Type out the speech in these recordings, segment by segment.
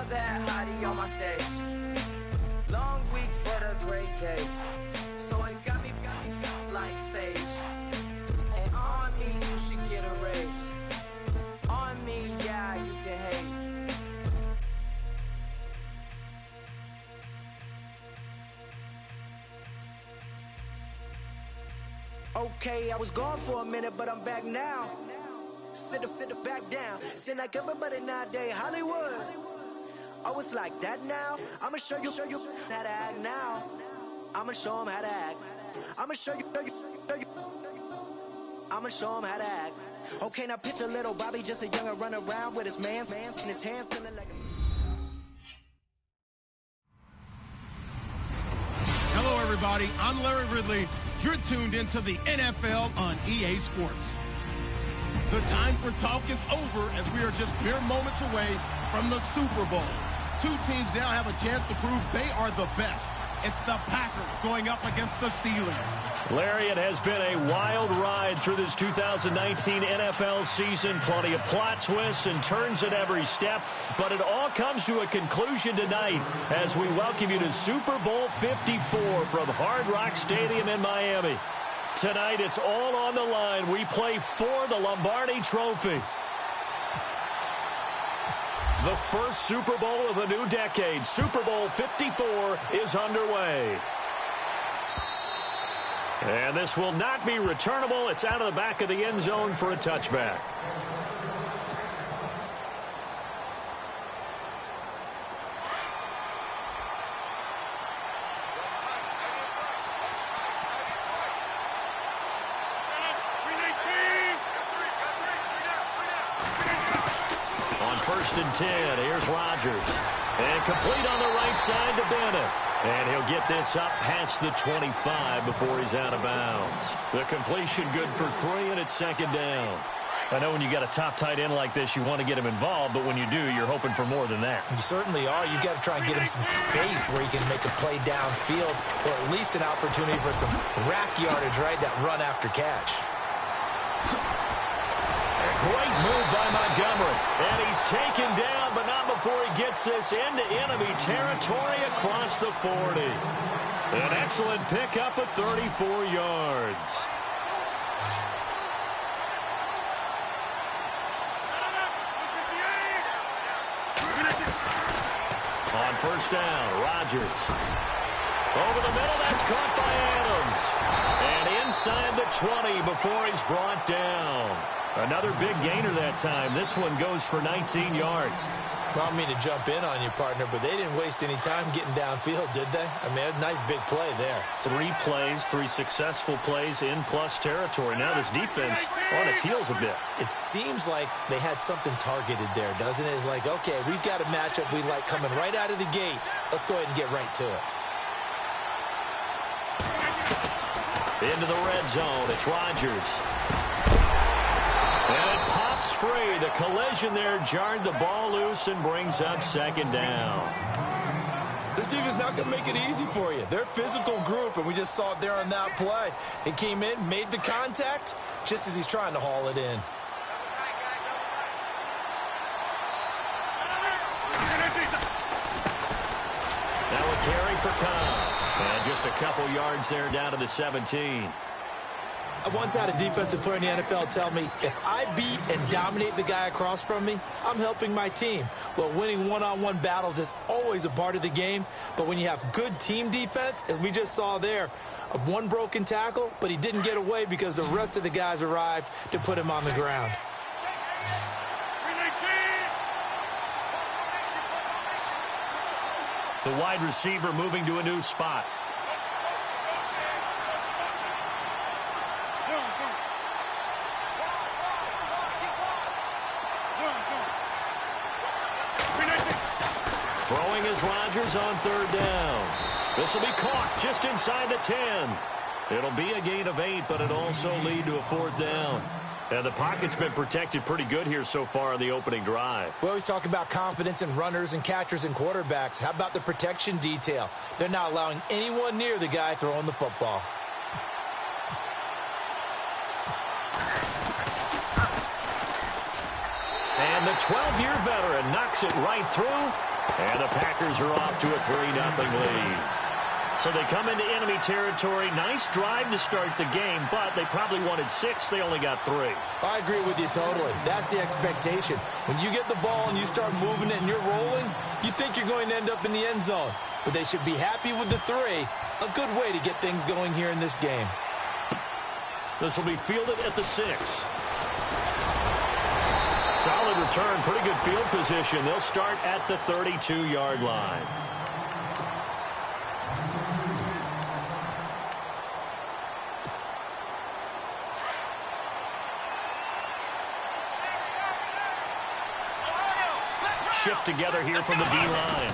that hottie on my stage. Long week, but a great day. So it got me like sage. And on me, you should get a raise. On me, yeah, you can hate. Okay, I was gone for a minute, but I'm back now. Sit back down. Then like everybody nowadays, Hollywood. Oh, it's like that now? I'ma show you how to act now. I'ma show 'em how to act. I'ma show you. I'ma show 'em how to act. Okay, now picture little Bobby, just a younger run around with his man's in his hand, feeling like a... Hello, everybody. I'm Larry Ridley. You're tuned into the NFL on EA Sports. The time for talk is over as we are just mere moments away from the Super Bowl. Two teams now have a chance to prove they are the best. It's the Packers going up against the Steelers. Larry, it has been a wild ride through this 2019 NFL season. Plenty of plot twists and turns at every step. But it all comes to a conclusion tonight as we welcome you to Super Bowl 54 from Hard Rock Stadium in Miami. Tonight, it's all on the line. We play for the Lombardi Trophy. The first Super Bowl of the new decade, Super Bowl 54, is underway. And this will not be returnable. It's out of the back of the end zone for a touchback. First and 10. Here's Rodgers. And complete on the right side to Bennett. And he'll get this up past the 25 before he's out of bounds. The completion good for 3, and it's second down. I know when you got a top tight end like this, you want to get him involved, but when you do, you're hoping for more than that. You certainly are. You got to try and get him some space where he can make a play downfield, or at least an opportunity for some rack yardage, right? That run after catch. Great move by Montgomery. And he's taken down, but not before he gets this into enemy territory across the 40. An excellent pickup of 34 yards. On first down, Rodgers. Over the middle, that's caught by Adams. And inside the 20 before he's brought down. Another big gainer that time. This one goes for 19 yards. I don't mean to jump in on you, partner, but they didn't waste any time getting downfield, did they? I mean, a nice big play there. 3 plays, 3 successful plays in plus territory. Now this defense on its heels a bit. It seems like they had something targeted there, doesn't it? It's like, okay, we've got a matchup we like coming right out of the gate. Let's go ahead and get right to it. Into the red zone, it's Rodgers. And it pops free. The collision there jarred the ball loose and brings up second down. This defense not going to make it easy for you. They're a physical group, and we just saw it there on that play. It came in, made the contact, just as he's trying to haul it in. Now a carry for Cobb. And just a couple yards there down to the 17. I once had a defensive player in the NFL tell me, if I beat and dominate the guy across from me, I'm helping my team. Well, winning one-on-one battles is always a part of the game, but when you have good team defense, as we just saw there, one broken tackle, but he didn't get away because the rest of the guys arrived to put him on the ground. The wide receiver moving to a new spot. Throwing is Rodgers on third down. This will be caught just inside the 10. It'll be a gain of 8, but it'll also lead to a fourth down. And the pocket's been protected pretty good here so far in the opening drive. We always talk about confidence in runners and catchers and quarterbacks. How about the protection detail? They're not allowing anyone near the guy throwing the football. And the 12-year veteran knocks it right through And the Packers are off to a 3-0 lead. So they come into enemy territory. Nice drive to start the game, but they probably wanted 6. They only got 3. I agree with you totally. That's the expectation. When you get the ball and you start moving it and you're rolling, you think you're going to end up in the end zone. But they should be happy with the 3. A good way to get things going here in this game. This will be fielded at the 6. Solid return, pretty good field position. They'll start at the 32-yard line. Shift together here from the D-line.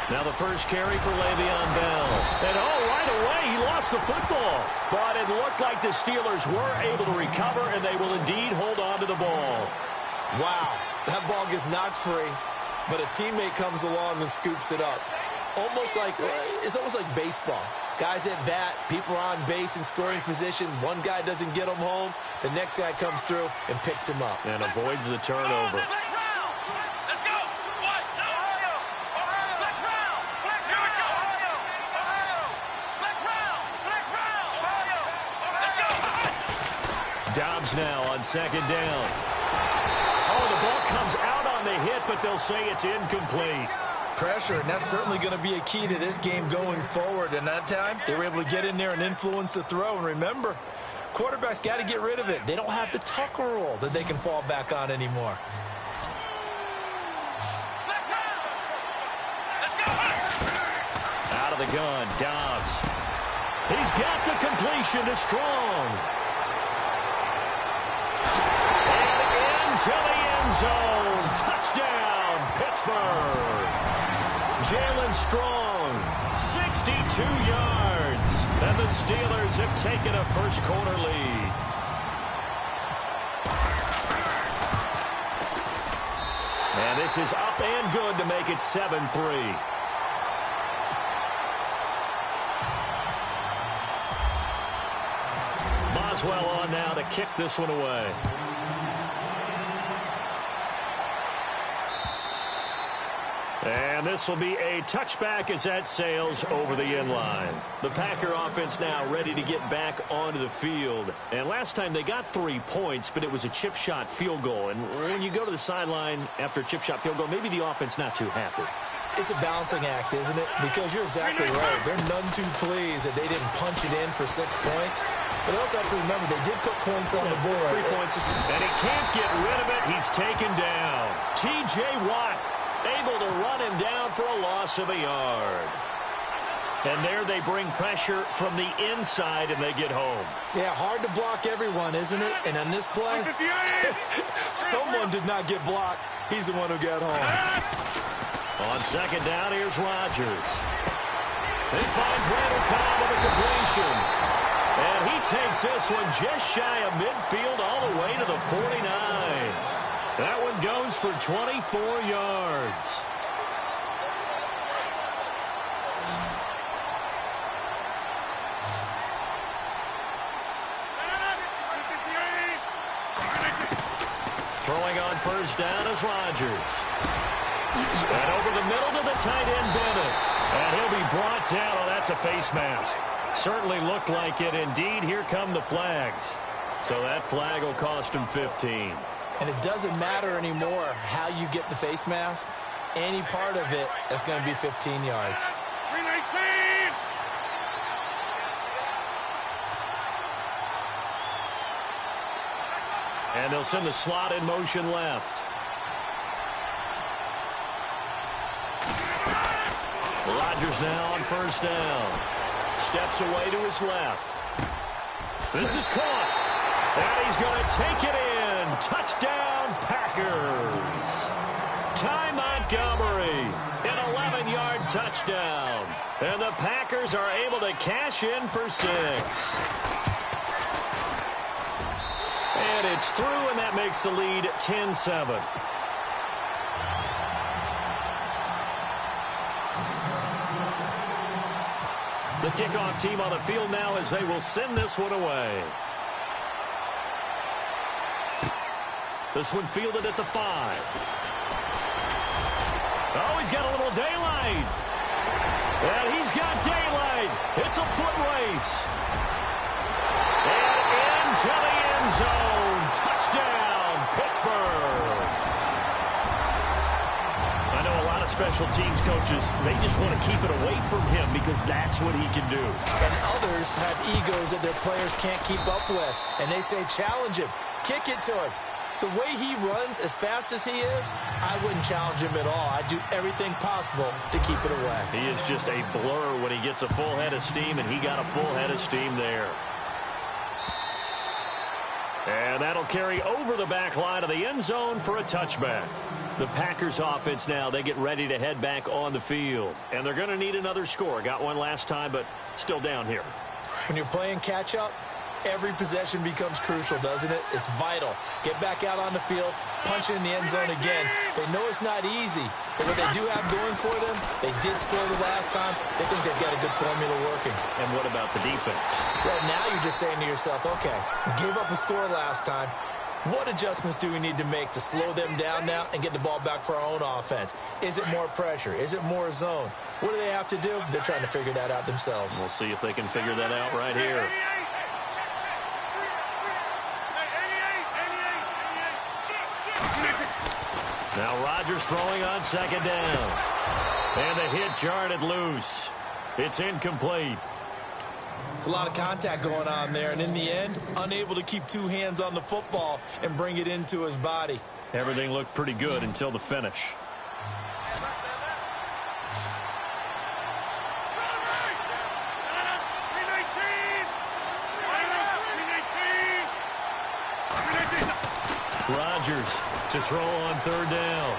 Now the first carry for Le'Veon Bell. And right away, he lost the football. But it looked like the Steelers were able to recover, and they will indeed hold on to the ball. Wow, that ball gets knocked free, but a teammate comes along and scoops it up. It's almost like baseball. Guys at bat, people are on base in scoring position. One guy doesn't get him home. The next guy comes through and picks him up. And avoids the turnover. Dobbs now on second down. Oh, the ball comes out on the hit, but they'll say it's incomplete. Pressure, and that's certainly going to be a key to this game going forward. And that time, they were able to get in there and influence the throw. And remember, quarterbacks got to get rid of it. They don't have the Tucker rule that they can fall back on anymore. Out of the gun, Dobbs. He's got the completion to Strong. To the end zone. Touchdown, Pittsburgh. Jalen Strong, 62 yards. And the Steelers have taken a first-quarter lead. And this is up and good to make it 7-3. Boswell on now to kick this one away. And this will be a touchback as that sails over the end line. The Packer offense now ready to get back onto the field. And last time they got 3 points, but it was a chip shot field goal. And when you go to the sideline after a chip shot field goal, maybe the offense not too happy. It's a balancing act, isn't it? Because you're exactly right. They're none too pleased that they didn't punch it in for 6 points. But also have to remember, they did put points on the board. 3 points. And he can't get rid of it. He's taken down. T.J. Watt able to run him down for a loss of a yard. And there they bring pressure from the inside, and they get home. Yeah, hard to block everyone, isn't it? And on this play, someone did not get blocked. He's the one who got home. On second down, here's Rodgers. He finds Randall Cobb with a completion. And he takes this one just shy of midfield all the way to the 49. That one goes for 24 yards. Throwing on first down is Rodgers. And over the middle to the tight end, Bennett. And he'll be brought down. Oh, that's a face mask. Certainly looked like it. Indeed, here come the flags. So that flag will cost him 15. And it doesn't matter anymore how you get the face mask. Any part of it is going to be 15 yards. 319! And they'll send the slot in motion left. Rodgers now on first down. Steps away to his left. This is caught. And he's going to take it in. Touchdown, Packers. Ty Montgomery, an 11-yard touchdown. And the Packers are able to cash in for 6. And it's through, and that makes the lead 10-7. The kickoff team on the field now as they will send this one away. This one fielded at the 5. got a little daylight. And he's got daylight. It's a foot race. And into the end zone. Touchdown, Pittsburgh. I know a lot of special teams coaches, they just want to keep it away from him because that's what he can do. And others have egos that their players can't keep up with. And they say, challenge him. Kick it to him. The way he runs as fast as he is, I wouldn't challenge him at all. I'd do everything possible to keep it away. He is just a blur when he gets a full head of steam, and he got a full head of steam there. And that'll carry over the back line of the end zone for a touchback. The Packers offense now, they get ready to head back on the field. And they're going to need another score. Got one last time, but still down here. When you're playing catch-up, every possession becomes crucial, doesn't it? It's vital. Get back out on the field, punch it in the end zone again. They know it's not easy, but what they do have going for them, they did score the last time. They think they've got a good formula working. And what about the defense? Well, now you're just saying to yourself, okay, we gave up a score last time. What adjustments do we need to make to slow them down now and get the ball back for our own offense? Is it more pressure? Is it more zone? What do they have to do? They're trying to figure that out themselves. We'll see if they can figure that out right here. Now Rodgers throwing on second down. And the hit jarred it loose. It's incomplete. It's a lot of contact going on there, and in the end, unable to keep two hands on the football and bring it into his body. Everything looked pretty good until the finish. Rodgers to throw on third down.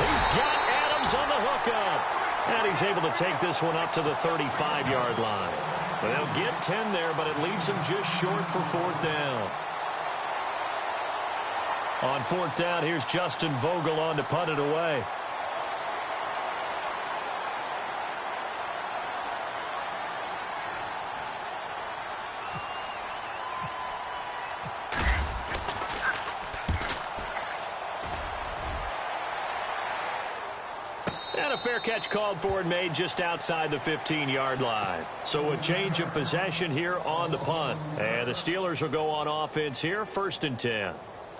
He's got Adams on the hookup. And he's able to take this one up to the 35-yard line. Well, they'll get 10 there, but it leaves him just short for fourth down. On fourth down, here's Justin Vogel on to punt it away. And a fair catch called for and made just outside the 15-yard line. So a change of possession here on the punt. And the Steelers will go on offense here, 1st and 10.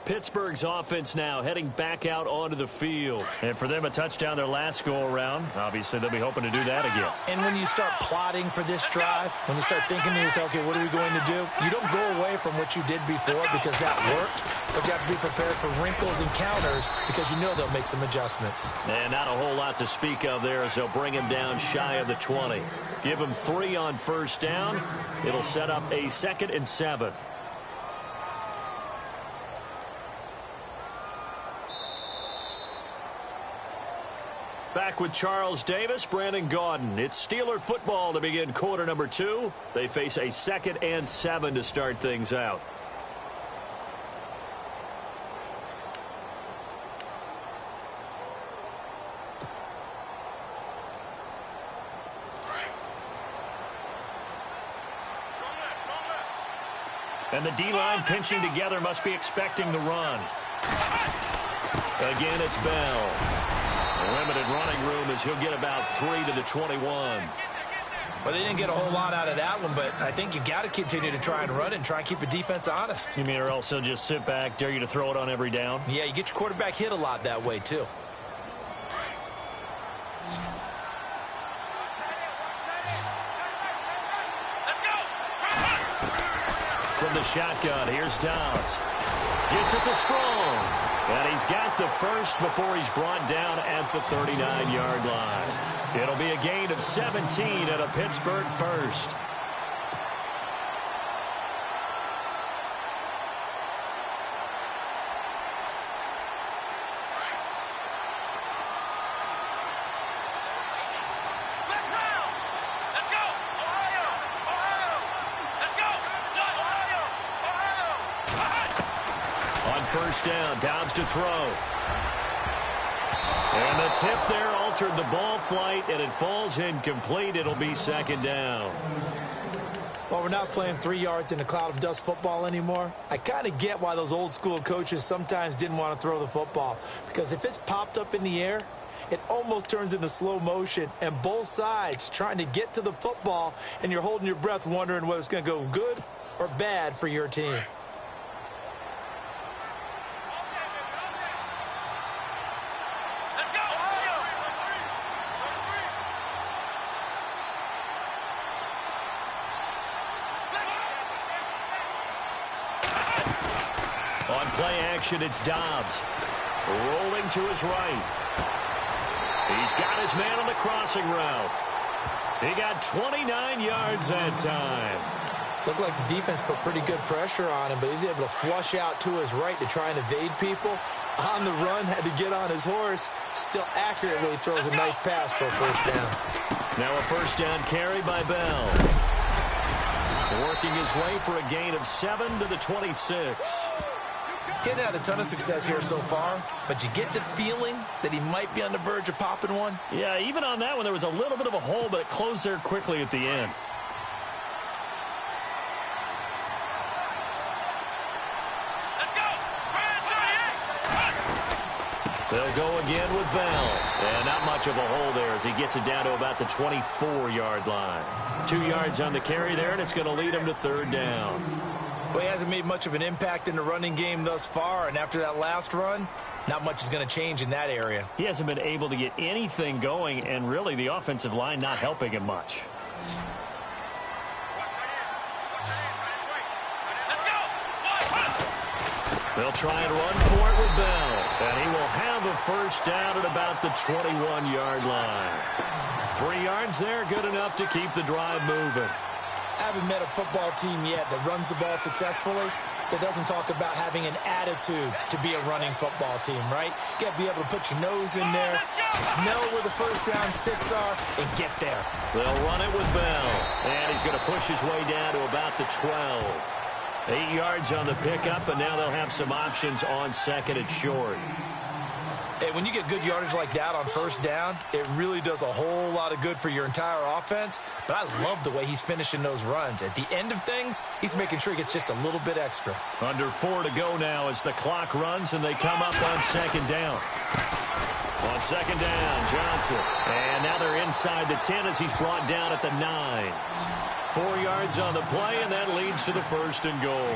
Pittsburgh's offense now heading back out onto the field. And for them, a touchdown their last go-around. Obviously, they'll be hoping to do that again. And when you start plotting for this drive, when you start thinking to yourself, okay, what are we going to do? You don't go away from what you did before because that worked. But you have to be prepared for wrinkles and counters because you know they'll make some adjustments. And not a whole lot to speak of there as they'll bring him down shy of the 20. Give him 3 on first down. It'll set up a 2nd and 7. Back with Charles Davis, Brandon Gaudin. It's Steeler football to begin quarter number 2. They face a 2nd and 7 to start things out. And the D-line pinching together must be expecting the run. Again, it's Bell. Limited running room as he'll get about 3 to the 21. Well, they didn't get a whole lot out of that one, but I think you got to continue to try and run it and try and keep the defense honest. You mean or else he'll just sit back, dare you to throw it on every down? Yeah, you get your quarterback hit a lot that way, too. From the shotgun, here's Downs. Gets it to Strong. And he's got the first before he's brought down at the 39-yard line. It'll be a gain of 17 at a Pittsburgh first. First down, Downs to throw. And the tip there altered the ball flight, and it falls incomplete. It'll be 2nd down. Well, we're not playing 3 yards in a cloud of dust football anymore. I kind of get why those old school coaches sometimes didn't want to throw the football. Because if it's popped up in the air, it almost turns into slow motion, and both sides trying to get to the football, and you're holding your breath wondering whether it's going to go good or bad for your team. On play action, it's Dobbs. Rolling to his right. He's got his man on the crossing route. He got 29 yards that time. Looked like the defense put pretty good pressure on him, but he's able to flush out to his right to try and evade people. On the run, had to get on his horse. Still accurately throws a nice pass for a first down. Now a first down carry by Bell. Working his way for a gain of 7 to the 26. Getting had a ton of success here so far, but you get the feeling that he might be on the verge of popping one. Yeah, even on that one, there was a little bit of a hole, but it closed there quickly at the end. They'll go again with Bell. And not much of a hole there as he gets it down to about the 24-yard line. 2 yards on the carry there, and it's going to lead him to third down. Well, he hasn't made much of an impact in the running game thus far, and after that last run, not much is going to change in that area. He hasn't been able to get anything going, and really the offensive line not helping him much. They'll try and run for it with Bell, and he will have a first down at about the 21-yard line. 3 yards there, good enough to keep the drive moving. I haven't met a football team yet that runs the ball successfully that doesn't talk about having an attitude to be a running football team, right? You got to be able to put your nose in there, smell where the first down sticks are, and get there. They'll run it with Bell, and he's going to push his way down to about the 12. 8 yards on the pickup, and now they'll have some options on second and short. Hey, when you get good yardage like that on first down, it really does a whole lot of good for your entire offense. But I love the way he's finishing those runs. At the end of things, he's making sure he gets just a little bit extra. Under 4 to go now as the clock runs, and they come up on second down. On second down, Johnson. And now they're inside the 10 as he's brought down at the 9. 4 yards on the play, and that leads to the first and goal.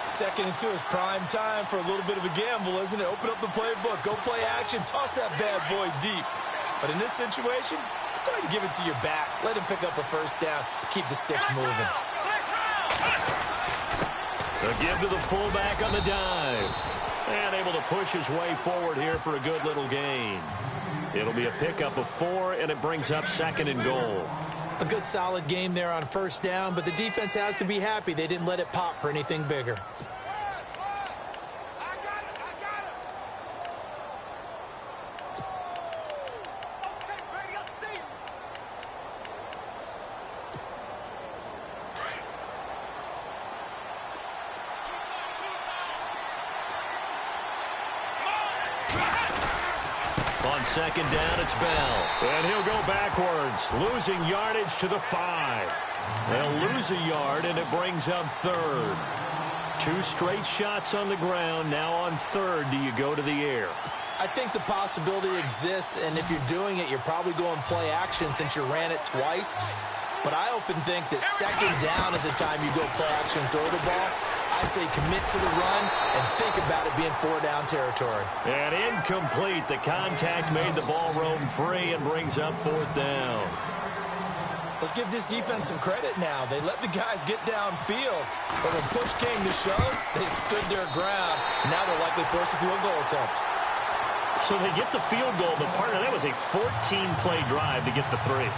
Second and 2 is prime time for a little bit of a gamble, isn't it? Open up the playbook, go play action, toss that bad boy deep. But in this situation, go ahead and give it to your back. Let him pick up a first down. Keep the sticks moving. A give to the fullback on the dive. And able to push his way forward here for a good little gain. It'll be a pickup of 4, and it brings up second and goal. A good solid game there on first down, but the defense has to be happy they didn't let it pop for anything bigger. On second down, it's Bell. And he'll go backwards, losing yardage to the 5. They'll lose a yard, and it brings up third. 2 straight shots on the ground. Now on third, do you go to the air? I think the possibility exists, and if you're doing it, you're probably going play action since you ran it twice. But I often think that second down is the time you go play action and throw the ball. I say commit to the run and think about it being 4-down territory. And incomplete. The contact made the ball roam free and brings up 4th down. Let's give this defense some credit now. They let the guys get downfield. But when push came to shove, they stood their ground. And now they'll likely force a field goal attempt. So they get the field goal, but partner, that was a 14-play drive to get the 3.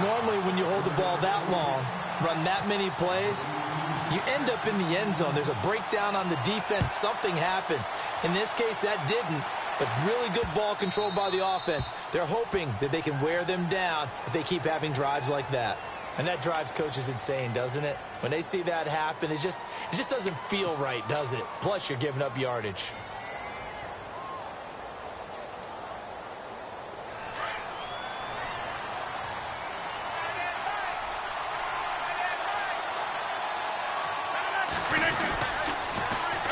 Normally, when you hold the ball that long, run that many plays, you end up in the end zone. There's a breakdown on the defense. Something happens. In this case, that didn't. But really good ball control by the offense. They're hoping that they can wear them down if they keep having drives like that. And that drives coaches insane, doesn't it? When they see that happen, it just doesn't feel right, does it? Plus, you're giving up yardage.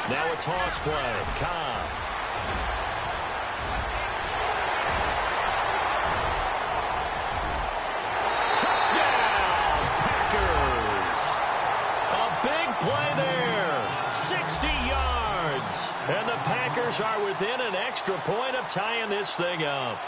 Now a toss play. Cobb. extra point of tying this thing up.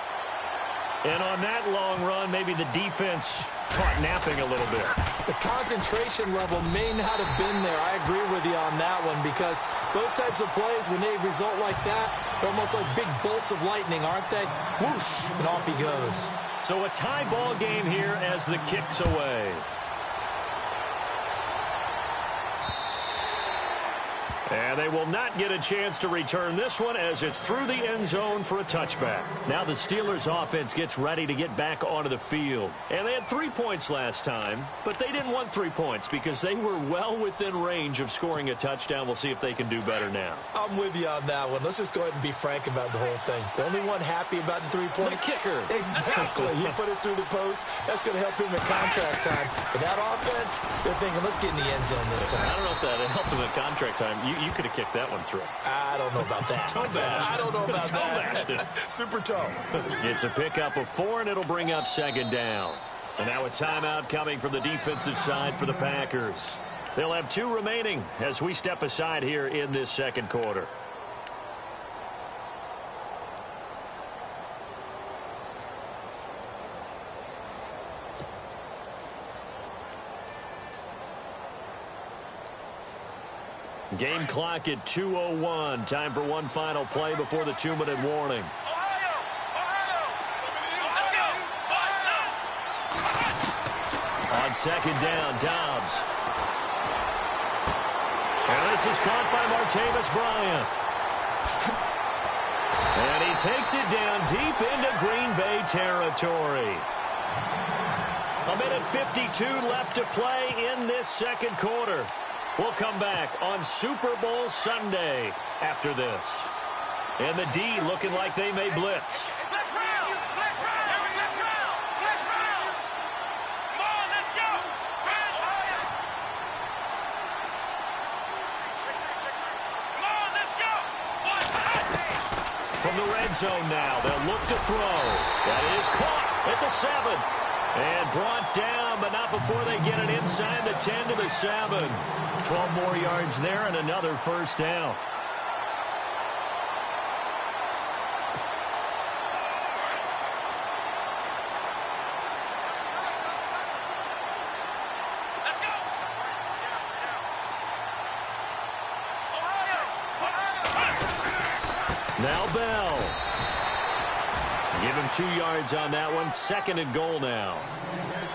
And on that long run, maybe the defense caught napping a little bit. The concentration level may not have been there. I agree with you on that one, because those types of plays, when they result like that, they're almost like big bolts of lightning, aren't they? Whoosh, and off he goes. So a tie ball game here as the kick's away. And they will not get a chance to return this one as it's through the end zone for a touchback. Now the Steelers offense gets ready to get back onto the field. And they had 3 points last time, but they didn't want 3 points because they were well within range of scoring a touchdown. We'll see if they can do better now. I'm with you on that one. Let's just go ahead and be frank about the whole thing. The only one happy about the 3-point. The kicker. Exactly. He put it through the post. That's going to help him in contract time. But that offense, they're thinking, let's get in the end zone this time. I don't know if that helped him at contract time. You could have kicked that one through. I don't know about that. I don't know about that. Super toe. It's a pickup of 4, and it'll bring up second down. And now a timeout coming from the defensive side for the Packers. They'll have 2 remaining as we step aside here in this second quarter. Game clock at 2:01. Time for one final play before the 2-minute warning. On second down, Dobbs. And this is caught by Martavis Bryant. And he takes it down deep into Green Bay territory. A minute 52 left to play in this second quarter. We'll come back on Super Bowl Sunday after this. And the D looking like they may blitz. From the red zone now, they'll look to throw. That is caught at the 7. And brought down, but not before they get it inside the 10 to the 7. 12 more yards there and another first down. Now Bell. Give him 2 yards on that one. Second and goal now.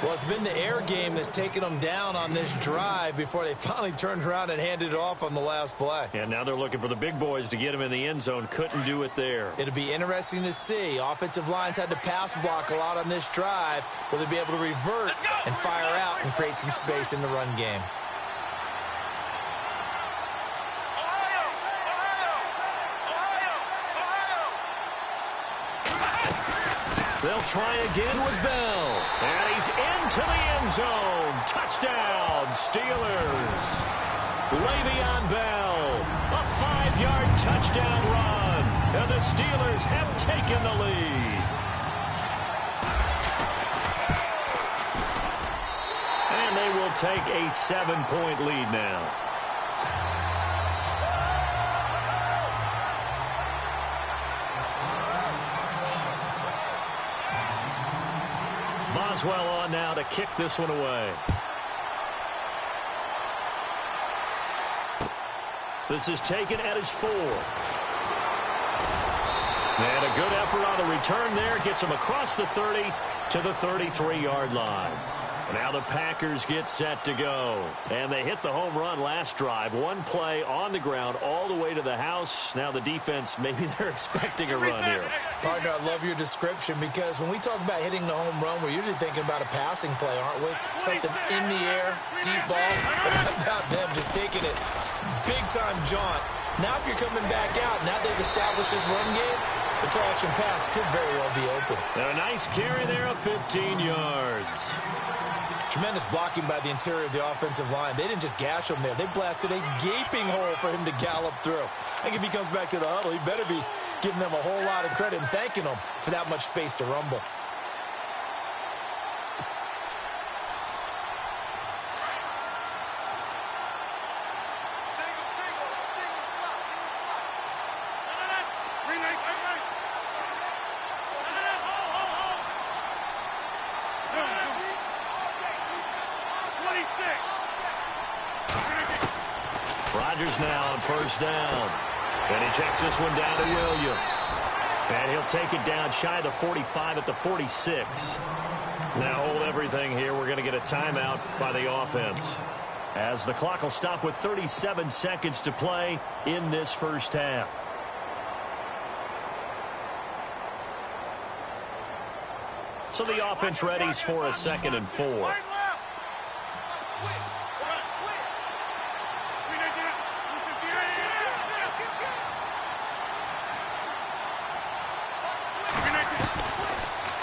Well, it's been the air game that's taken them down on this drive before they finally turned around and handed it off on the last play. And now they're looking for the big boys to get him in the end zone. Couldn't do it there. It'll be interesting to see. Offensive lines had to pass block a lot on this drive. Will they be able to revert and fire out and create some space in the run game? They'll try again with Bell. And he's into the end zone. Touchdown, Steelers. Le'Veon Bell. A 5-yard touchdown run. And the Steelers have taken the lead. And they will take a 7-point lead now. Boswell on now to kick this one away. This is taken at his 4. And a good effort on the return there. Gets him across the 30 to the 33-yard line. Now the Packers get set to go. And they hit the home run last drive. One play on the ground all the way to the house. Now the defense, maybe they're expecting a run here. Partner, I love your description, because when we talk about hitting the home run, we're usually thinking about a passing play, aren't we? Something in the air, deep ball. But how about them just taking it big-time jaunt? Now if you're coming back out, now they've established this run game, the play action pass could very well be open. And a nice carry there of 15 yards. Tremendous blocking by the interior of the offensive line. They didn't just gash him there. They blasted a gaping hole for him to gallop through. I think if he comes back to the huddle, he better be giving them a whole lot of credit and thanking them for that much space to rumble. Rodgers now on first down. And he checks this one down to Williams. And he'll take it down shy of the 45 at the 46. Now hold everything here. We're going to get a timeout by the offense, as the clock will stop with 37 seconds to play in this first half. So the offense readies for a 2nd and 4.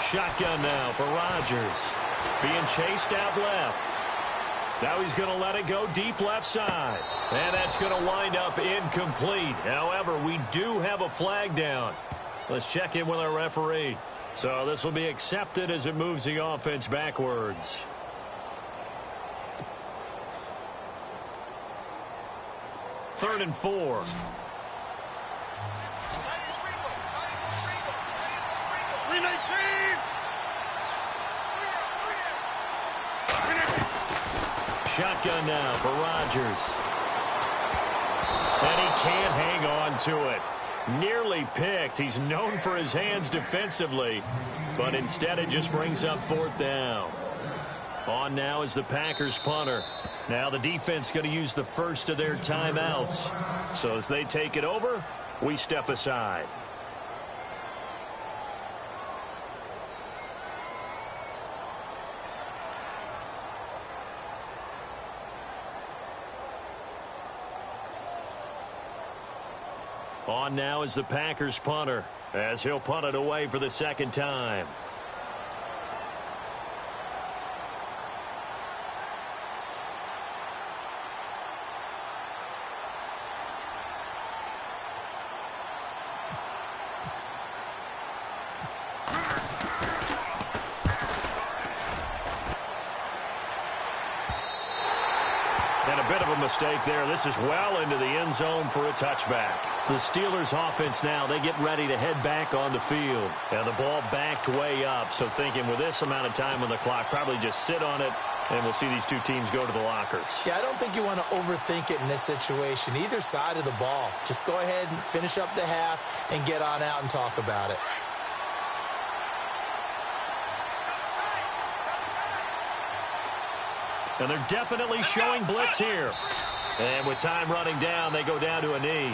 Shotgun now for Rodgers. Being chased out left. Now he's going to let it go deep left side. And that's going to wind up incomplete. However, we do have a flag down. Let's check in with our referee. So this will be accepted as it moves the offense backwards. Third and 4. Shotgun now for Rodgers. And he can't hang on to it. Nearly picked. He's known for his hands defensively, but instead it just brings up 4th down. On now is the Packers punter. Now the defense going to use the first of their timeouts. So as they take it over, we step aside. On now is the Packers punter, as he'll punt it away for the 2nd time. And a bit of a mistake there. This is well into the end zone for a touchback. The Steelers offense now, they get ready to head back on the field. And the ball backed way up. So thinking with this amount of time on the clock, probably just sit on it, and we'll see these two teams go to the lockers. Yeah, I don't think you want to overthink it in this situation. Either side of the ball. Just go ahead and finish up the half and get on out and talk about it. And they're definitely showing blitz here. And with time running down, they go down to a knee.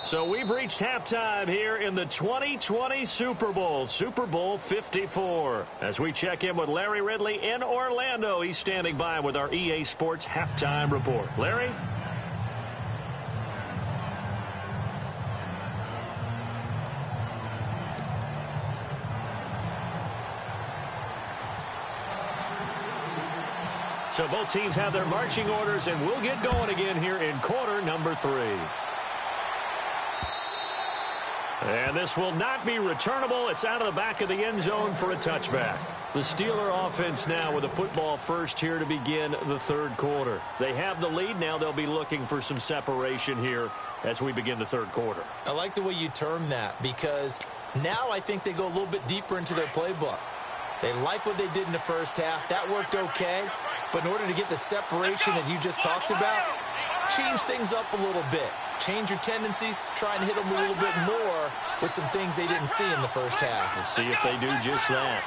So we've reached halftime here in the 2020 Super Bowl, Super Bowl 54. As we check in with Larry Ridley in Orlando, he's standing by with our EA Sports Halftime Report. Larry? So both teams have their marching orders, and we'll get going again here in quarter number 3. And this will not be returnable. It's out of the back of the end zone for a touchback. The Steeler offense now with the football first here to begin the 3rd quarter. They have the lead. Now they'll be looking for some separation here as we begin the 3rd quarter. I like the way you term that, because now I think they go a little bit deeper into their playbook. They like what they did in the first half. That worked okay. But in order to get the separation that you just talked about, change things up a little bit. Change your tendencies, try and hit them a little bit more with some things they didn't see in the first half. We'll see if they do just that.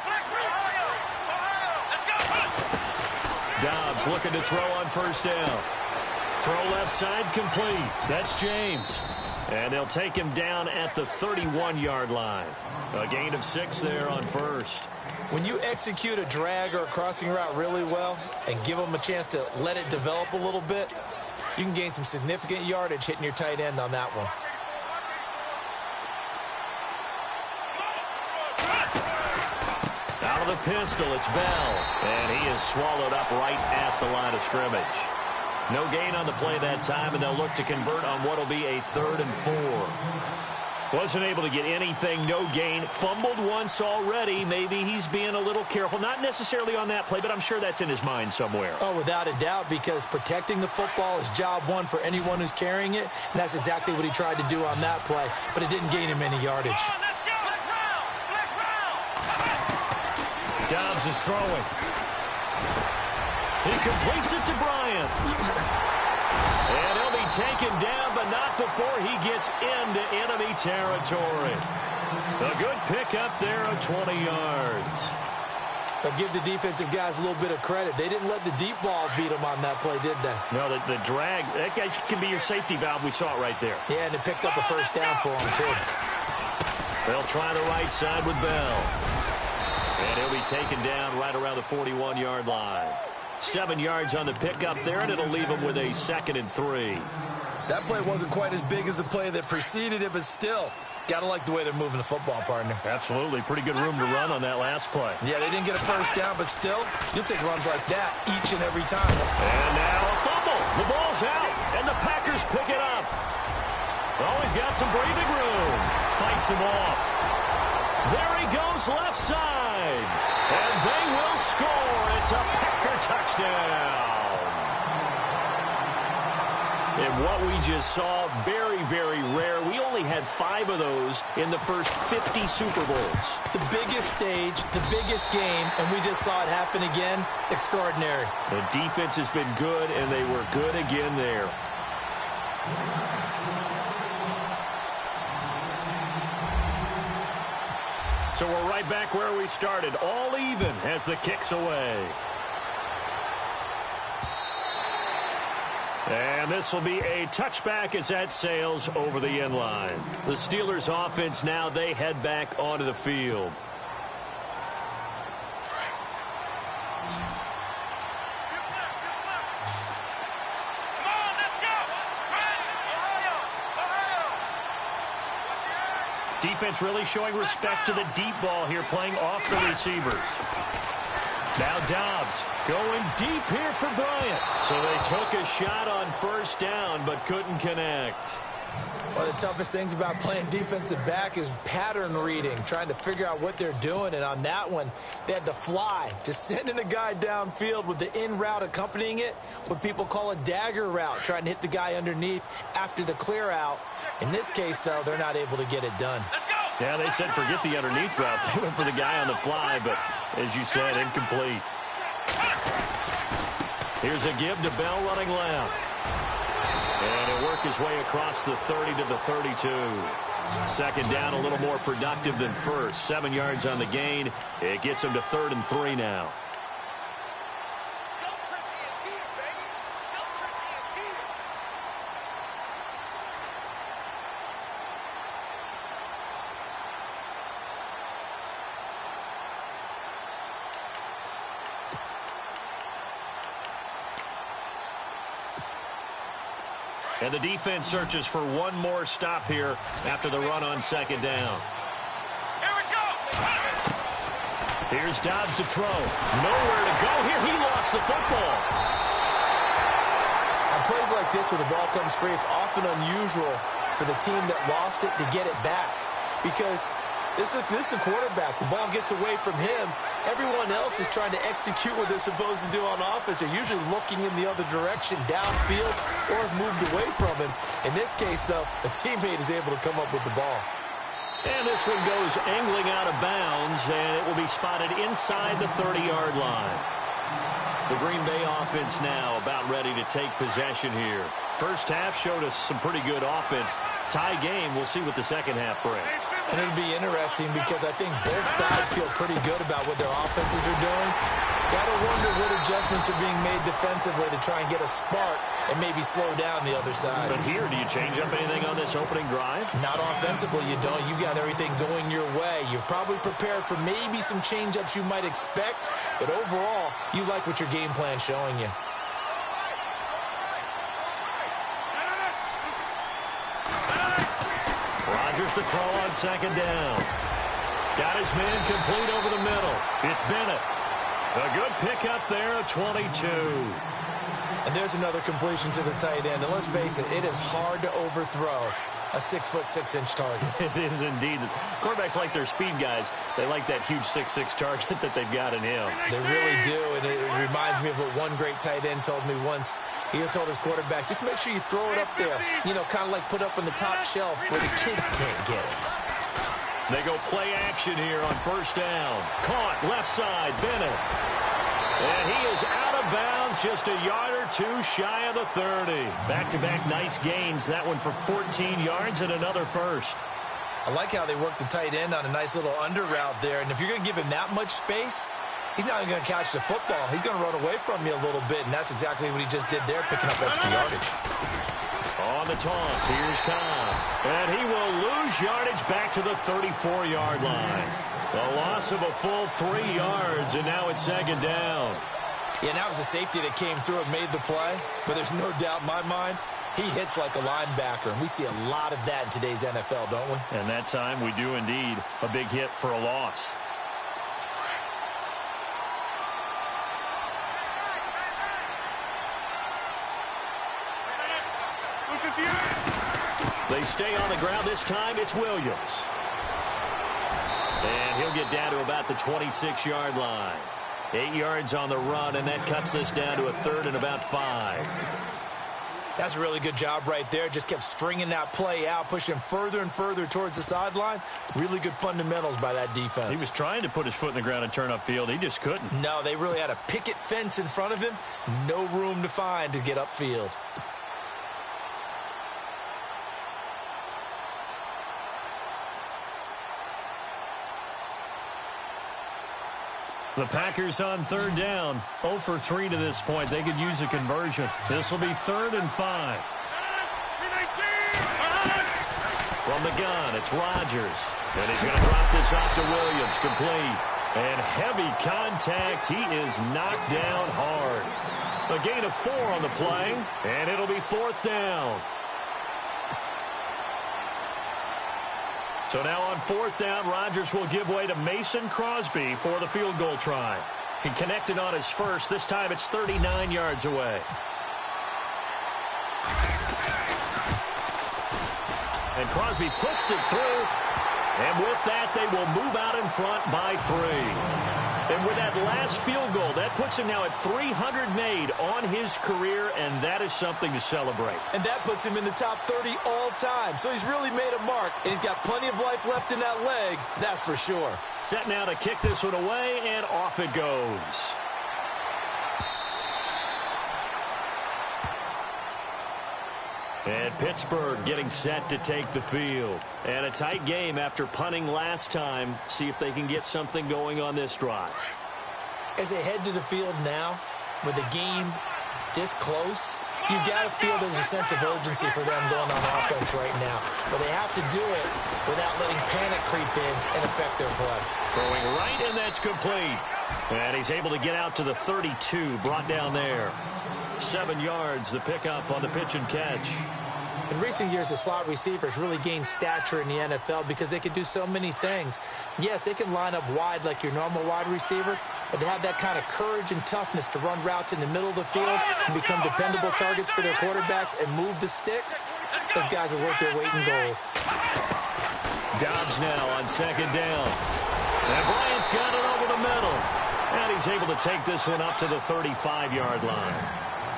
Dobbs looking to throw on first down. Throw left side complete. That's James. And they'll take him down at the 31-yard line. A gain of 6 there on first. When you execute a drag or a crossing route really well and give them a chance to let it develop a little bit, you can gain some significant yardage hitting your tight end on that one. Out of the pistol, it's Bell. And he is swallowed up right at the line of scrimmage. No gain on the play that time, and they'll look to convert on what will be a 3rd and 4. Wasn't able to get anything, no gain. Fumbled once already. Maybe he's being a little careful. Not necessarily on that play, but I'm sure that's in his mind somewhere. Oh, without a doubt, because protecting the football is job one for anyone who's carrying it, and that's exactly what he tried to do on that play, but it didn't gain him any yardage. Dobbs is throwing. He completes it to Bryant. And he'll be taken down, but not before he gets into enemy territory. A good pickup there of 20 yards. But give the defensive guys a little bit of credit. They didn't let the deep ball beat them on that play, did they? No, the drag, that guy can be your safety valve. We saw it right there. Yeah, and it picked up a first down for him, too. They'll try the right side with Bell. And he'll be taken down right around the 41-yard line. 7 yards on the pickup there, and it'll leave him with a 2nd and 3. That play wasn't quite as big as the play that preceded it, but still, got to like the way they're moving the football, partner. Absolutely. Pretty good room to run on that last play. Yeah, they didn't get a first down, but still, you'll take runs like that each and every time. And now a fumble. The ball's out, and the Packers pick it up. Oh, he's got some breathing room. Fights him off. There he goes left side. And they will score. It's a Packer touchdown. And what we just saw, very, very rare. We only had 5 of those in the first 50 Super Bowls. The biggest stage, the biggest game, and we just saw it happen again. Extraordinary. The defense has been good, and they were good again there. So we're right back where we started, all even as the kick's away. And this will be a touchback as that sails over the end line. The Steelers offense now, they head back onto the field. Defense really showing respect to the deep ball here, playing off the receivers. Now Dobbs going deep here for Bryant. So they took a shot on first down, but couldn't connect. One of the toughest things about playing defensive back is pattern reading, trying to figure out what they're doing. And on that one, they had the fly, just sending a guy downfield with the in route accompanying it, what people call a dagger route, trying to hit the guy underneath after the clear out. In this case, though, they're not able to get it done. Yeah, they said forget the underneath route. They went for the guy on the fly, but as you said, incomplete. Here's a give to Bell running left. And he'll work his way across the 30 to the 32. Second down, a little more productive than first. 7 yards on the gain. It gets him to 3rd and 3 now. And the defense searches for one more stop here after the run on second down. Here we go. Here's Dobbs to throw. Nowhere to go here. He lost the football. On plays like this where the ball comes free, it's often unusual for the team that lost it to get it back. Because this is the quarterback. The ball gets away from him. Everyone else is trying to execute what they're supposed to do on offense. They're usually looking in the other direction, downfield, or have moved away from him. In this case, though, a teammate is able to come up with the ball. And this one goes angling out of bounds, and it will be spotted inside the 30-yard line. The Green Bay offense now about ready to take possession here. First half showed us some pretty good offense. Tie game, we'll see what the second half brings. And it'll be interesting because I think both sides feel pretty good about what their offenses are doing. Got to wonder what adjustments are being made defensively to try and get a spark and maybe slow down the other side. But here, do you change up anything on this opening drive? Not offensively, you don't. You got everything going your way. You've probably prepared for maybe some change-ups you might expect, but overall, you like what your game plan's showing you. Rodgers to throw on second down. Got his man complete over the middle. It's Bennett. A good pickup there, 22. And there's another completion to the tight end. And let's face it, it is hard to overthrow a 6'6" target. It is indeed. Quarterbacks like their speed guys. They like that huge 6'6" target that they've got in him. They really do, and it reminds me of what one great tight end told me once. He told his quarterback, just make sure you throw it up there, you know, kind of like put up on the top shelf where the kids can't get it. They go play action here on first down. Caught left side, Bennett. And he is out of bounds, just a yard or two shy of the 30. Back-to-back nice gains, that one for 14 yards and another first. I like how they work the tight end on a nice little under route there, and if you're going to give him that much space, he's not even going to catch the football. He's going to run away from you a little bit, and that's exactly what he just did there, picking up extra yardage. On the toss, here's Cobb. And he will lose yardage back to the 34-yard line. A loss of a full 3 yards, and now it's second down. Yeah, and that was a safety that came through and made the play, but there's no doubt in my mind, he hits like a linebacker, and we see a lot of that in today's NFL, don't we? And that time we do indeed. A big hit for a loss. They stay on the ground. This time it's Williams. And he'll get down to about the 26-yard line. 8 yards on the run, and that cuts this down to a third and about 5. That's a really good job right there. Just kept stringing that play out, pushing further and further towards the sideline. Really good fundamentals by that defense. He was trying to put his foot in the ground and turn upfield. He just couldn't. No, they really had a picket fence in front of him. No room to find to get upfield. The Packers on third down. 0 for 3 to this point. They could use a conversion. This will be 3rd and 5. From the gun, it's Rodgers. And he's going to drop this off to Williams. Complete. And heavy contact. He is knocked down hard. A gain of 4 on the play. And it'll be 4th down. So now on 4th down, Rodgers will give way to Mason Crosby for the field goal try. He connected on his first. This time it's 39 yards away. And Crosby puts it through. And with that, they will move out in front by 3. And with that last field goal, that puts him now at 300 made on his career, and that is something to celebrate. And that puts him in the top 30 all time. So he's really made a mark, and he's got plenty of life left in that leg, that's for sure. Set now to kick this one away, and off it goes. And Pittsburgh getting set to take the field. And a tight game after punting last time. See if they can get something going on this drive. As they head to the field now, with the game this close, you've got to feel there's a sense of urgency for them going on offense right now. But they have to do it without letting panic creep in and affect their play. Throwing right, and that's complete. And he's able to get out to the 32, brought down there. 7 yards, the pickup on the pitch and catch. In recent years, the slot receivers really gained stature in the NFL because they can do so many things. Yes, they can line up wide like your normal wide receiver, but to have that kind of courage and toughness to run routes in the middle of the field and become dependable targets for their quarterbacks and move the sticks, those guys are worth their weight in gold. Dobbs now on 2nd down. And Bryant's got it over the middle. And he's able to take this one up to the 35-yard line.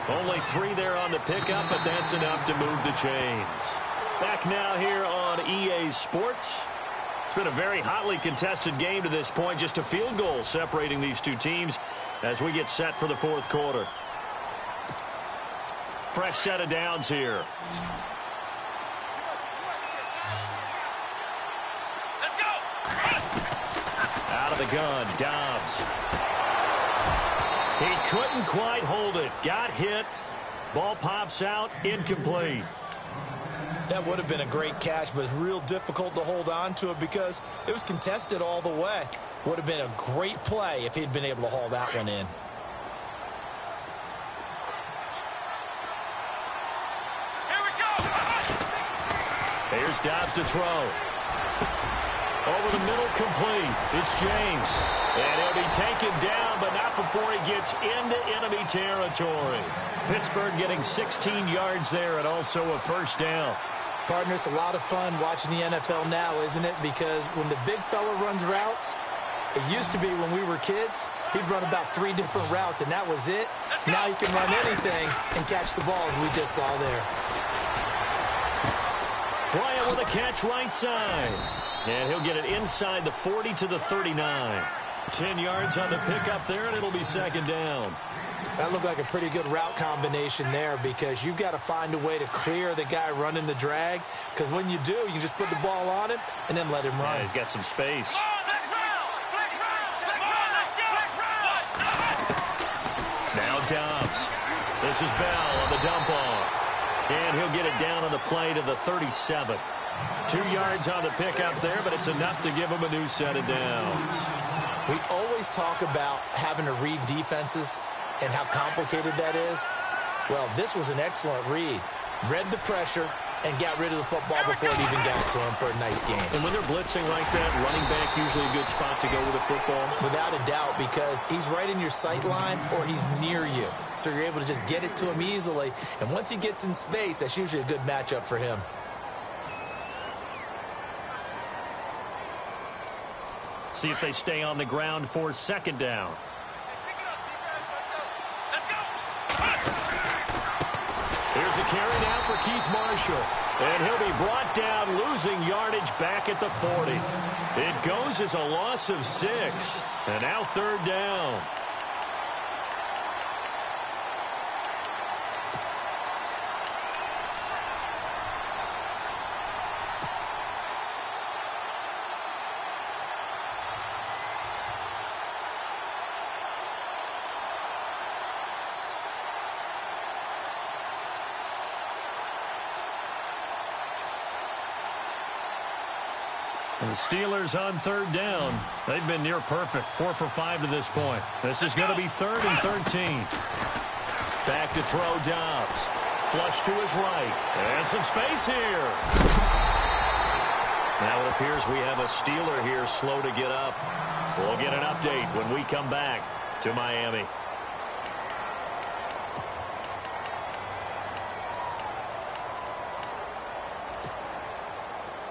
Only 3 there on the pickup, but that's enough to move the chains. Back now here on EA Sports. It's been a very hotly contested game to this point. Just a field goal separating these two teams as we get set for the 4th quarter. Fresh set of downs here. Let's go. Out of the gun, Dobbs. He couldn't quite hold it. Got hit. Ball pops out. Incomplete. That would have been a great catch, but it's real difficult to hold on to it because it was contested all the way. Would have been a great play if he'd been able to haul that one in. Here we go. Here's Dobbs to throw. Over the middle, complete. It's James. And he'll be taken down, but not before he gets into enemy territory. Pittsburgh getting 16 yards there and also a 1st down. Partner, it's a lot of fun watching the NFL now, isn't it? Because when the big fella runs routes, it used to be when we were kids, he'd run about 3 different routes, and that was it. Now he can run anything and catch the ball, as we just saw there. Bryant with a catch right side. And he'll get it inside the 40 to the 39. 10 yards on the pickup there, and it'll be second down. That looked like a pretty good route combination there, because you've got to find a way to clear the guy running the drag, because when you do, you just put the ball on him and then let him run. Yeah, he's got some space. Now Dobbs. This is Bell on the dump off. And he'll get it down on the play to the 37. 2 yards on the pickup there, but it's enough to give him a new set of downs. We always talk about having to read defenses and how complicated that is. Well, this was an excellent read. Read the pressure and got rid of the football before it even got to him for a nice game. And when they're blitzing like that, running back usually a good spot to go with a football? Without a doubt, because he's right in your sight line or he's near you. So you're able to just get it to him easily. And once he gets in space, that's usually a good matchup for him. See if they stay on the ground for second down. Here's a carry now for Keith Marshall. And he'll be brought down, losing yardage back at the 40. It goes as a loss of 6. And now third down. And the Steelers on third down. They've been near perfect. 4 for 5 to this point. This is going to be 3rd and 13. Back to throw Dobbs. Flush to his right. And some space here. Now it appears we have a Steeler here slow to get up. We'll get an update when we come back to Miami.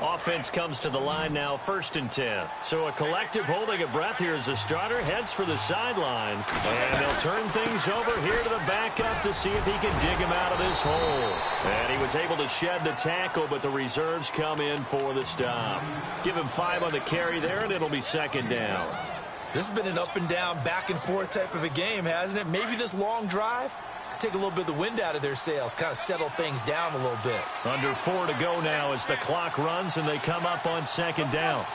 Offense comes to the line now, 1st and 10. So a collective holding a breath here as the starter heads for the sideline. And they'll turn things over here to the backup to see if he can dig him out of this hole. And he was able to shed the tackle, but the reserves come in for the stop. Give him 5 on the carry there, and it'll be second down. This has been an up and down, back and forth type of a game, hasn't it? Maybe this long drive take a little bit of the wind out of their sails, kind of settle things down a little bit. Under 4 to go now as the clock runs and they come up on second down.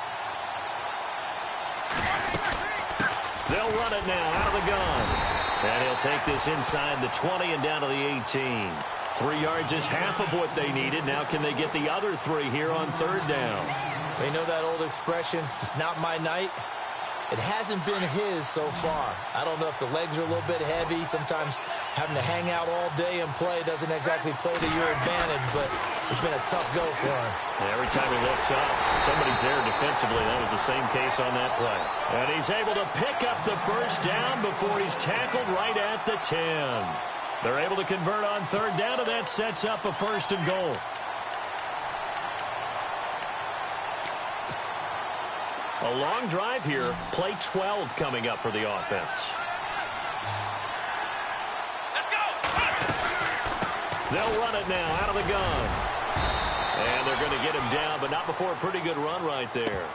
They'll run it now out of the gun. And he'll take this inside the 20 and down to the 18. 3 yards is half of what they needed. Now can they get the other 3 here on third down? They know that old expression, it's not my night. It hasn't been his so far. I don't know if the legs are a little bit heavy. Sometimes having to hang out all day and play doesn't exactly play to your advantage, but it's been a tough go for him. And every time he looks up, somebody's there defensively. That was the same case on that play. And he's able to pick up the first down before he's tackled right at the 10. They're able to convert on third down, and that sets up a 1st and goal. A long drive here. Play 12 coming up for the offense. Let's go! They'll run it now out of the gun. And they're going to get him down, but not before a pretty good run right there.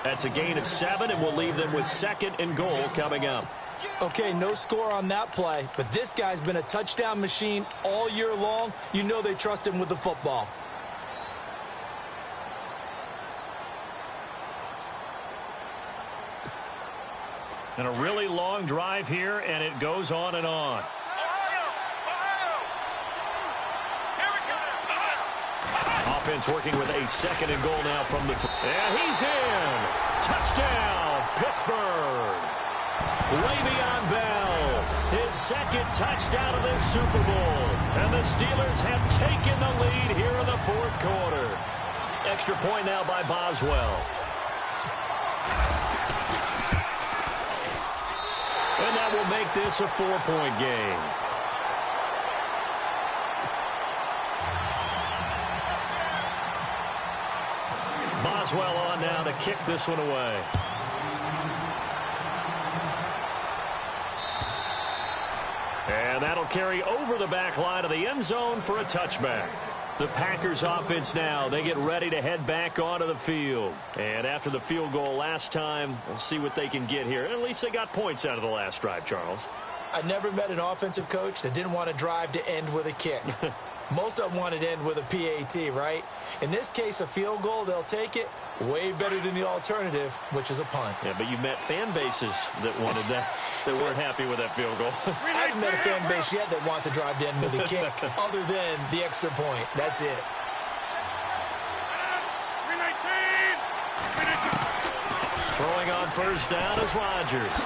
That's a gain of 7, and we'll leave them with 2nd and goal coming up. Okay, no score on that play, but this guy's been a touchdown machine all year long. You know they trust him with the football. And a really long drive here, and it goes on and on. Offense working with a 2nd and goal now from the... And he's in! Touchdown, Pittsburgh! Le'Veon Bell, his 2nd touchdown of this Super Bowl. And the Steelers have taken the lead here in the 4th quarter. Extra point now by Boswell. And that will make this a 4-point game. Boswell on now to kick this one away. And that'll carry over the back line of the end zone for a touchback. The Packers offense now, they get ready to head back onto the field. And after the field goal last time, we'll see what they can get here. At least they got points out of the last drive, Charles. I never met an offensive coach that didn't want to drive to end with a kick. Most of them wanted to end with a PAT, right? In this case, a field goal, they'll take it. Way better than the alternative, which is a punt. Yeah, but you've met fan bases that wanted that, that weren't happy with that field goal. I haven't met a fan base yet that wants to drive to end with a kick, other than the extra point. That's it. Throwing on first down is Rodgers.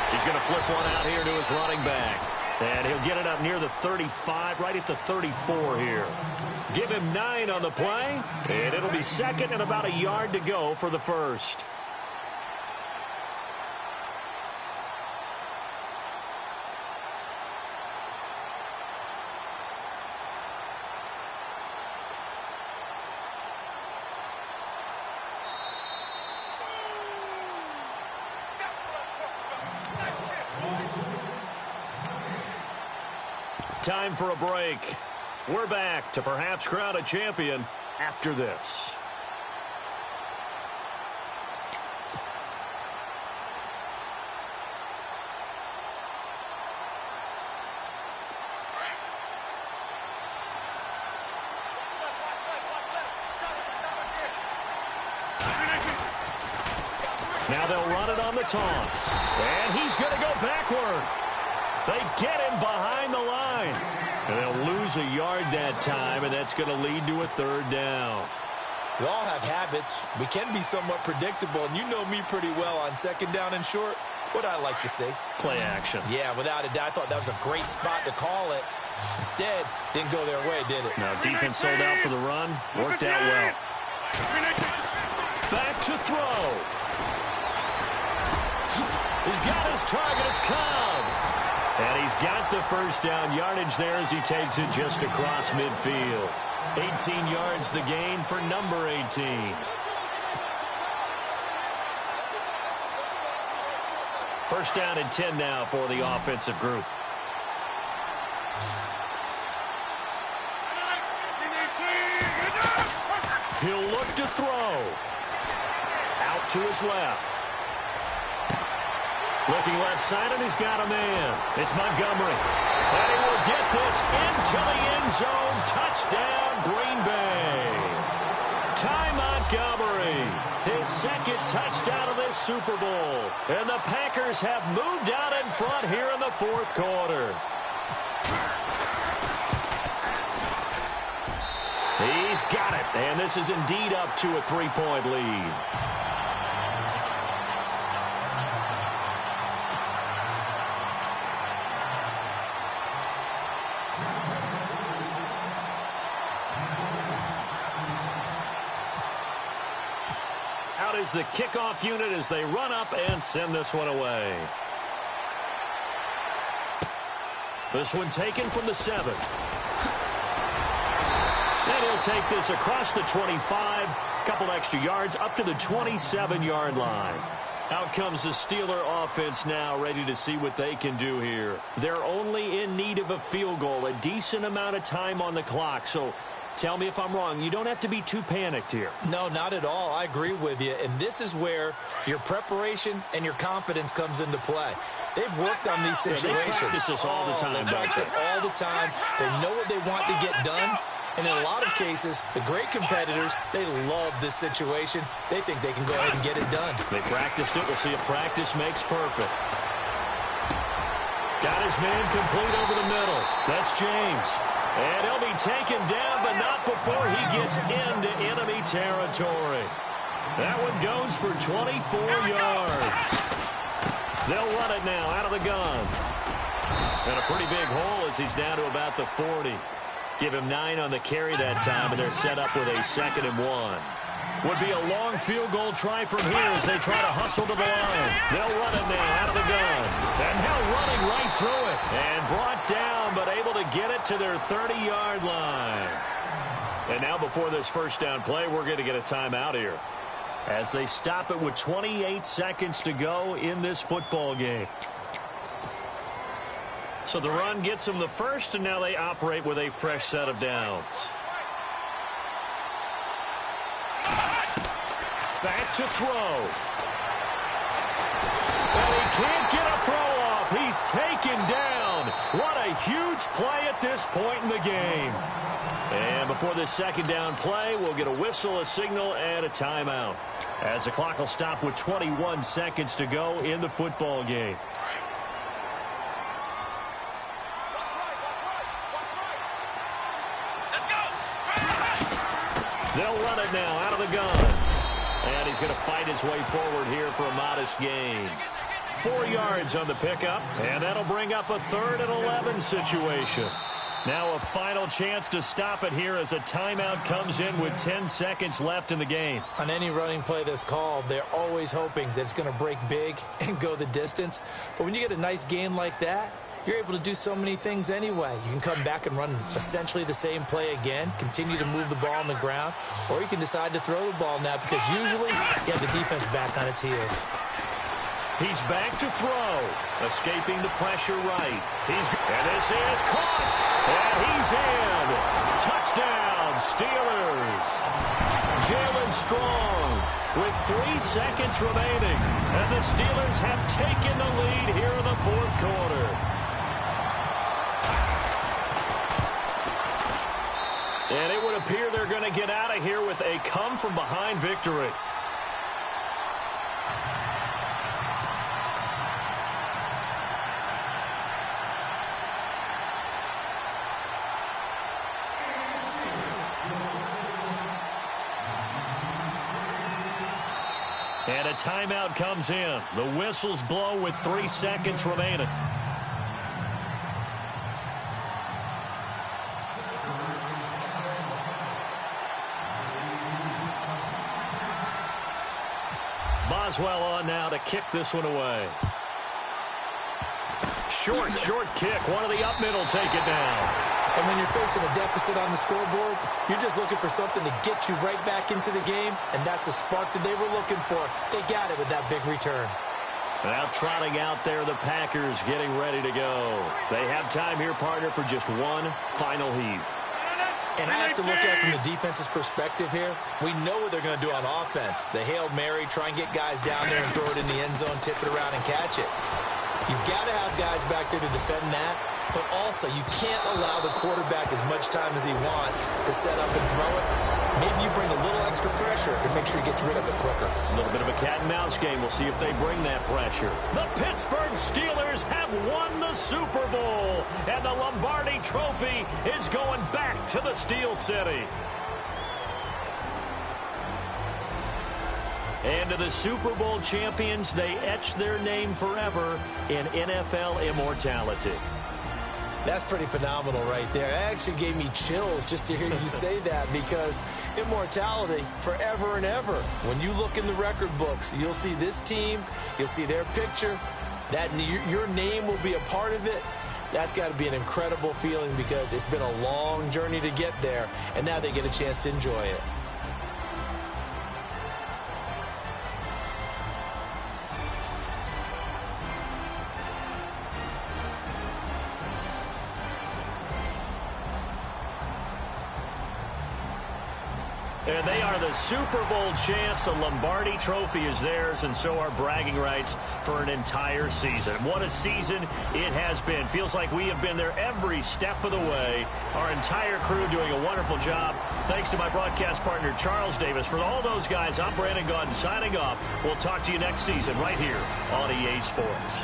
He's going to flip one out here to his running back. And he'll get it up near the 35, right at the 34 here. Give him 9 on the play, and it'll be second and about a yard to go for the first. Time for a break. We're back to perhaps crown a champion after this. Now they'll run it on the toss. And he's going to go backward. They get him behind the line. And they'll lose a yard that time, and that's going to lead to a third down. We all have habits. We can be somewhat predictable, and you know me pretty well on second down and short. What I like to say? Play action. Yeah, without a doubt. I thought that was a great spot to call it. Instead, didn't go their way, did it? Now, defense sold out for the run. Worked out well. Back to throw. He's got his target. It's Cobb. And he's got the first down yardage there as he takes it just across midfield. 18 yards the gain for number 18. First down and 10 now for the offensive group. He'll look to throw. Out to his left. Looking left side, and he's got a man. It's Montgomery. And he will get this into the end zone. Touchdown, Green Bay. Ty Montgomery, his second touchdown of this Super Bowl. And the Packers have moved out in front here in the fourth quarter. He's got it, and this is indeed up to a 3-point lead. Out is the kickoff unit as they run up and send this one away. This one taken from the 7. And he'll take this across the 25, couple extra yards up to the 27-yard line. Out comes the Steeler offense now, ready to see what they can do here. They're only in need of a field goal, a decent amount of time on the clock. So tell me if I'm wrong. You don't have to be too panicked here. No, not at all. I agree with you. And this is where your preparation and your confidence comes into play. They've worked on these situations. Yeah, they practice this all the time. They practice it all the time. They know what they want to get done. And in a lot of cases, the great competitors, they love this situation. They think they can go ahead and get it done. They practiced it. We'll see if practice makes perfect. Got his man complete over the middle. That's James. And he'll be taken down, but not before he gets into enemy territory. That one goes for 24 yards. They'll run it now out of the gun. And a pretty big hole as he's down to about the 40. Give him 9 on the carry that time, and they're set up with a 2nd and 1. Would be a long field goal try from here as they try to hustle to the line. They'll run it now out of the gun. And now running right through it. And brought down, but able to get it to their 30-yard line. And now before this first down play, we're going to get a timeout here. as they stop it with 28 seconds to go in this football game. So the run gets them the first, and now they operate with a fresh set of downs. Back to throw. And he can't get a throw off. He's taken down. What a huge play at this point in the game. And before this second down play, we'll get a whistle, a signal, and a timeout, as the clock will stop with 21 seconds to go in the football game. They'll run it now out of the gun. And he's going to fight his way forward here for a modest gain. 4 yards on the pickup, and that'll bring up a 3rd and 11 situation. Now a final chance to stop it here as a timeout comes in with 10 seconds left in the game. On any running play that's called, they're always hoping that it's going to break big and go the distance. But when you get a nice gain like that, you're able to do so many things anyway. You can come back and run essentially the same play again, continue to move the ball on the ground, or you can decide to throw the ball now because usually you have the defense back on its heels. He's back to throw, escaping the pressure right. And this is caught, and he's in. Touchdown, Steelers. Jalen Strong with 3 seconds remaining, and the Steelers have taken the lead here in the 4th quarter. And it would appear they're going to get out of here with a come-from-behind victory. And a timeout comes in. The whistles blow with 3 seconds remaining. Boswell on now to kick this one away. Short kick. One of the up middle take it down. And when you're facing a deficit on the scoreboard, you're just looking for something to get you right back into the game, and that's the spark that they were looking for. They got it with that big return. Now trotting out there, the Packers getting ready to go. They have time here, partner, for just one final heave. And I have to look at it from the defense's perspective here. We know what they're going to do on offense. The Hail Mary, try and get guys down there and throw it in the end zone, tip it around and catch it. You've got to have guys back there to defend that, but also you can't allow the quarterback as much time as he wants to set up and throw it. Maybe you bring a little extra pressure to make sure he gets rid of it quicker. A little bit of a cat and mouse game. We'll see if they bring that pressure. The Pittsburgh Steelers have won the Super Bowl, and the Lombardi Trophy is going back to the Steel City. And to the Super Bowl champions, they etch their name forever in NFL immortality. That's pretty phenomenal right there. It actually gave me chills just to hear you say that, because immortality forever and ever. When you look in the record books, you'll see this team, you'll see their picture, that your name will be a part of it. That's got to be an incredible feeling, because it's been a long journey to get there, and now they get a chance to enjoy it. And they are the Super Bowl champs. The Lombardi Trophy is theirs, and so are bragging rights for an entire season. What a season it has been. Feels like we have been there every step of the way. Our entire crew doing a wonderful job. Thanks to my broadcast partner, Charles Davis. For all those guys, I'm Brandon Gaudin signing off. We'll talk to you next season right here on EA Sports.